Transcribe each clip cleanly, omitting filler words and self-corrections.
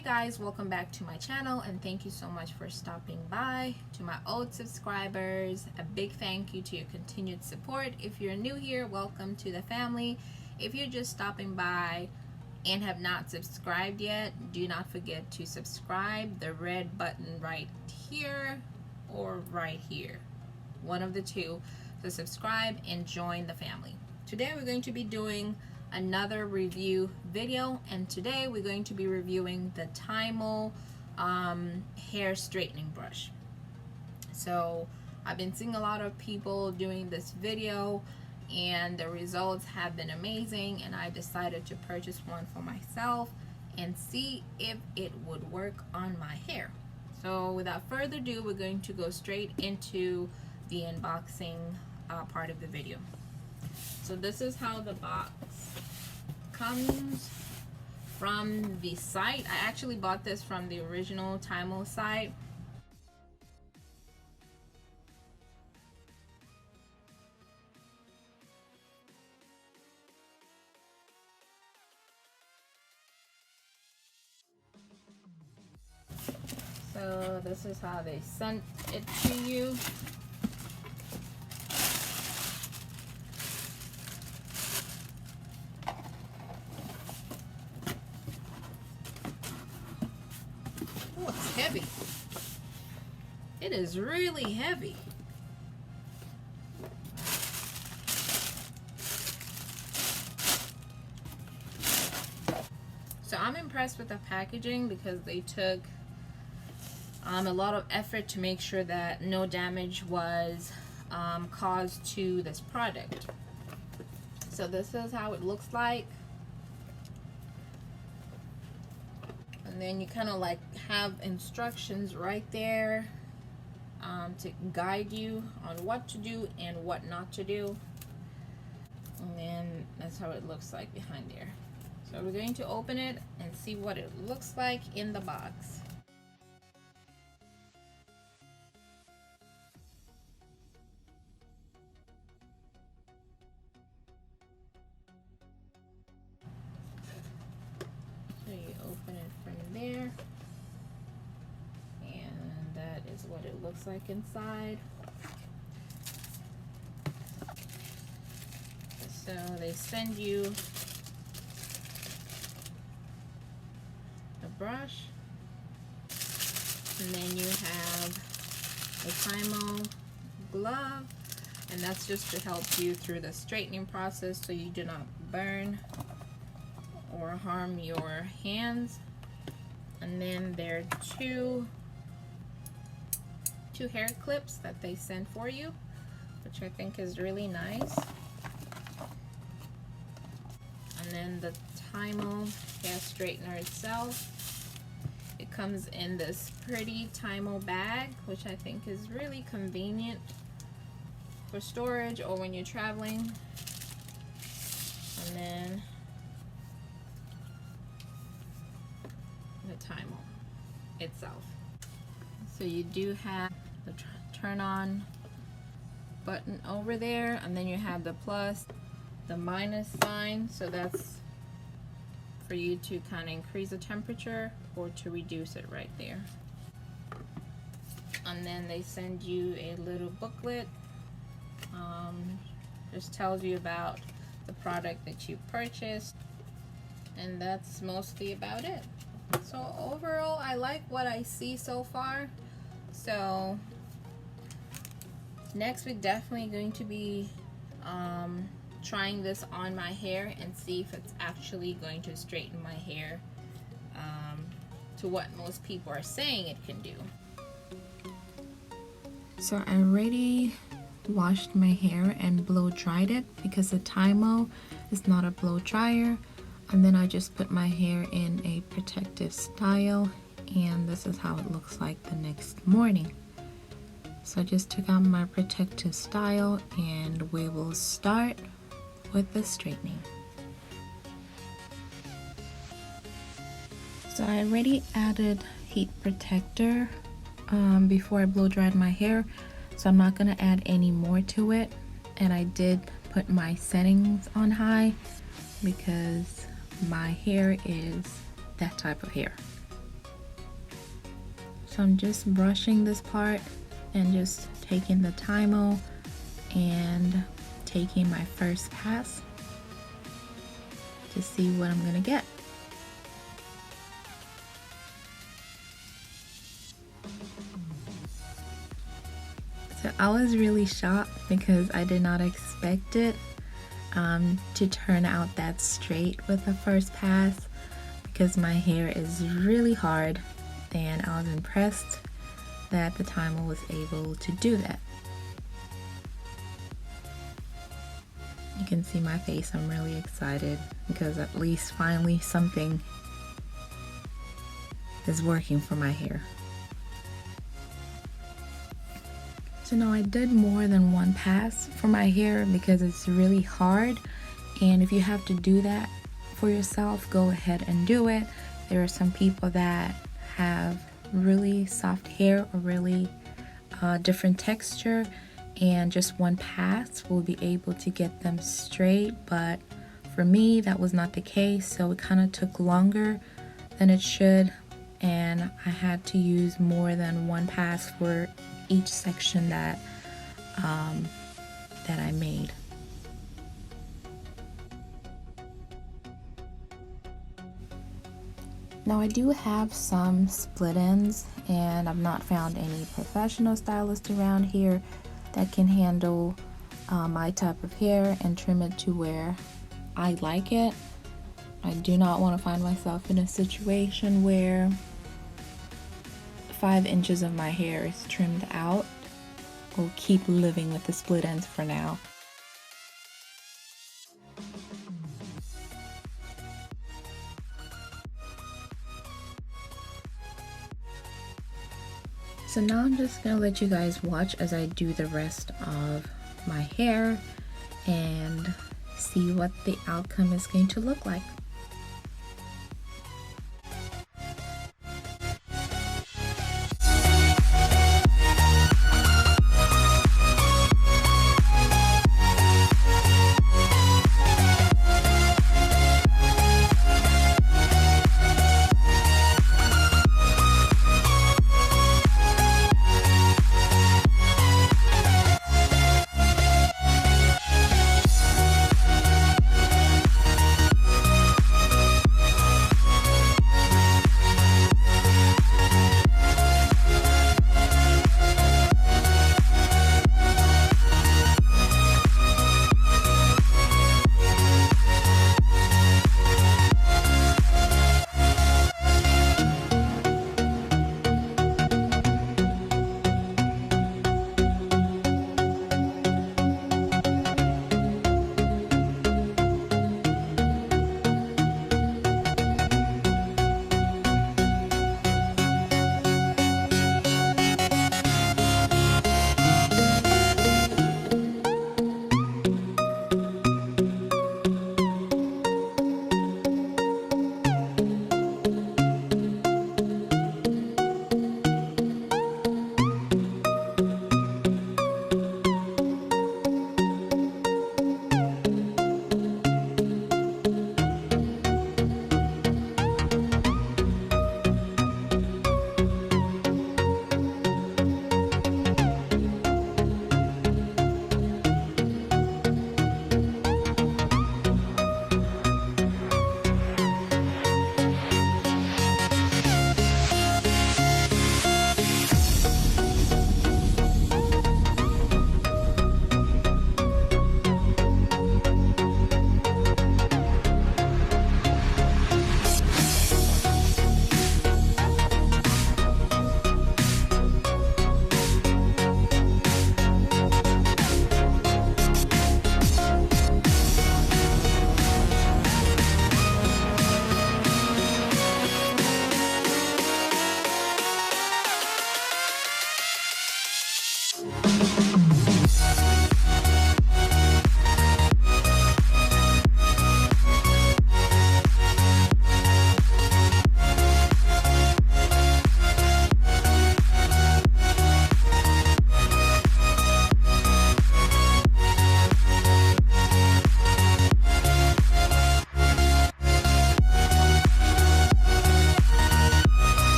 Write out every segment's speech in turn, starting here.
Hey guys, welcome back to my channel and thank you so much for stopping by. To my old subscribers, a big thank you to your continued support. If you're new here, welcome to the family. If you're just stopping by and have not subscribed yet, do not forget to subscribe. The red button right here or right here, one of the two. So subscribe and join the family. Today we're going to be doing another review video, and today we're going to be reviewing the Tymo hair straightening brush. So I've been seeing a lot of people doing this video and the results have been amazing, and I decided to purchase one for myself and see if it would work on my hair. So without further ado, we're going to go straight into the unboxing part of the video. So this is how the box comes from the site. I actually bought this from the original Tymo site. So this is how they sent it to you. Oh, it's heavy. It is really heavy. So I'm impressed with the packaging because they took a lot of effort to make sure that no damage was caused to this product. So this is how it looks like. And then you kind of like have instructions right there to guide you on what to do and what not to do. And then that's how it looks like behind there. So we're going to open it and see what it looks like in the box. So you open it from there, and that is what it looks like inside. So they send you a brush, and then you have a Tymo glove, and that's just to help you through the straightening process so you do not burn or harm your hands. And then there are two hair clips that they sent for you, which I think is really nice. And then the Tymo hair straightener itself, it comes in this pretty Tymo bag, which I think is really convenient for storage or when you're traveling. And then the Tymo itself. So you do have the turn on button over there, and then you have the plus, the minus sign, so that's for you to kind of increase the temperature or to reduce it right there. And then they send you a little booklet, just tells you about the product that you purchased, and that's mostly about it. So overall, I like what I see so far. So next we're definitely going to be trying this on my hair and see if it's actually going to straighten my hair to what most people are saying it can do. So I already washed my hair and blow dried it because the Tymo is not a blow dryer. And then I just put my hair in a protective style, and this is how it looks like the next morning. So I just took out my protective style and we will start with the straightening. So I already added heat protector before I blow dried my hair, so I'm not going to add any more to it. And I did put my settings on high because my hair is that type of hair. So I'm just brushing this part and just taking the Tymo and taking my first pass to see what I'm gonna get. So I was really shocked because I did not expect it to turn out that straight with the first pass, because my hair is really hard, and I was impressed that the Tymo was able to do that. You can see my face, I'm really excited because at least finally something is working for my hair. So now I did more than one pass for my hair because it's really hard, and if you have to do that for yourself, go ahead and do it. There are some people that have really soft hair or really different texture, and just one pass will be able to get them straight, but for me that was not the case, so it kind of took longer than it should, and I had to use more than one pass for each section that I made. Now I do have some split ends, and I've not found any professional stylist around here that can handle my type of hair and trim it to where I like it. I do not want to find myself in a situation where 5 inches of my hair is trimmed out. We'll keep living with the split ends for now. So now I'm just gonna let you guys watch as I do the rest of my hair and see what the outcome is going to look like.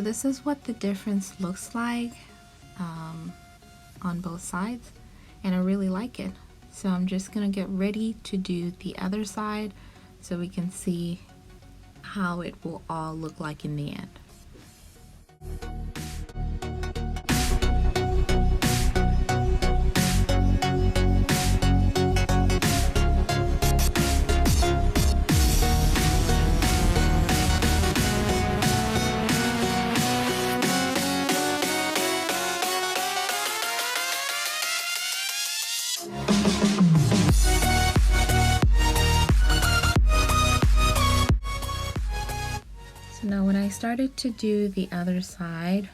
So this is what the difference looks like on both sides, and I really like it. So I'm just gonna get ready to do the other side so we can see how it will all look like in the end. Now when I started to do the other side,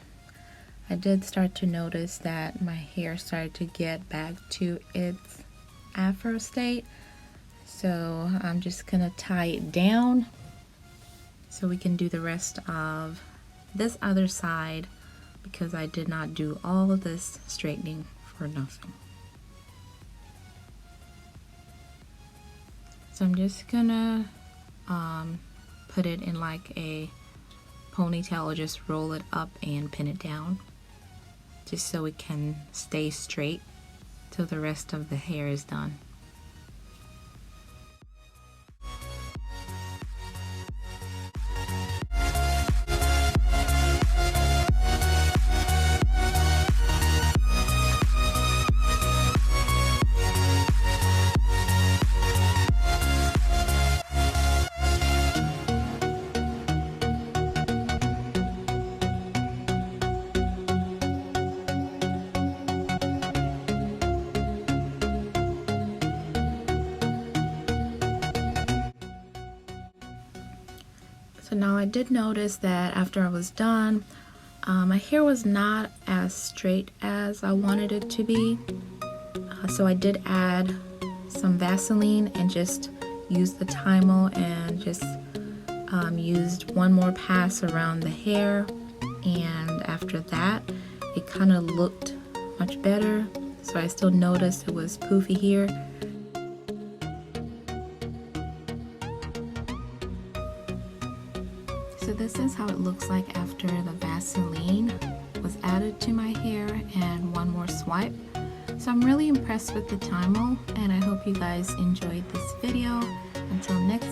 I did start to notice that my hair started to get back to its afro state. So I'm just gonna tie it down so we can do the rest of this other side, because I did not do all of this straightening for nothing. So I'm just gonna put it in like a ponytail, or just roll it up and pin it down, just so it can stay straight till the rest of the hair is done. So now I did notice that after I was done, my hair was not as straight as I wanted it to be. So I did add some Vaseline and just used the Tymo and just used one more pass around the hair. And after that, it kind of looked much better. So I still noticed it was poofy here. So this is how it looks like after the Vaseline was added to my hair and one more swipe. So I'm really impressed with the Tymo, and I hope you guys enjoyed this video. Until next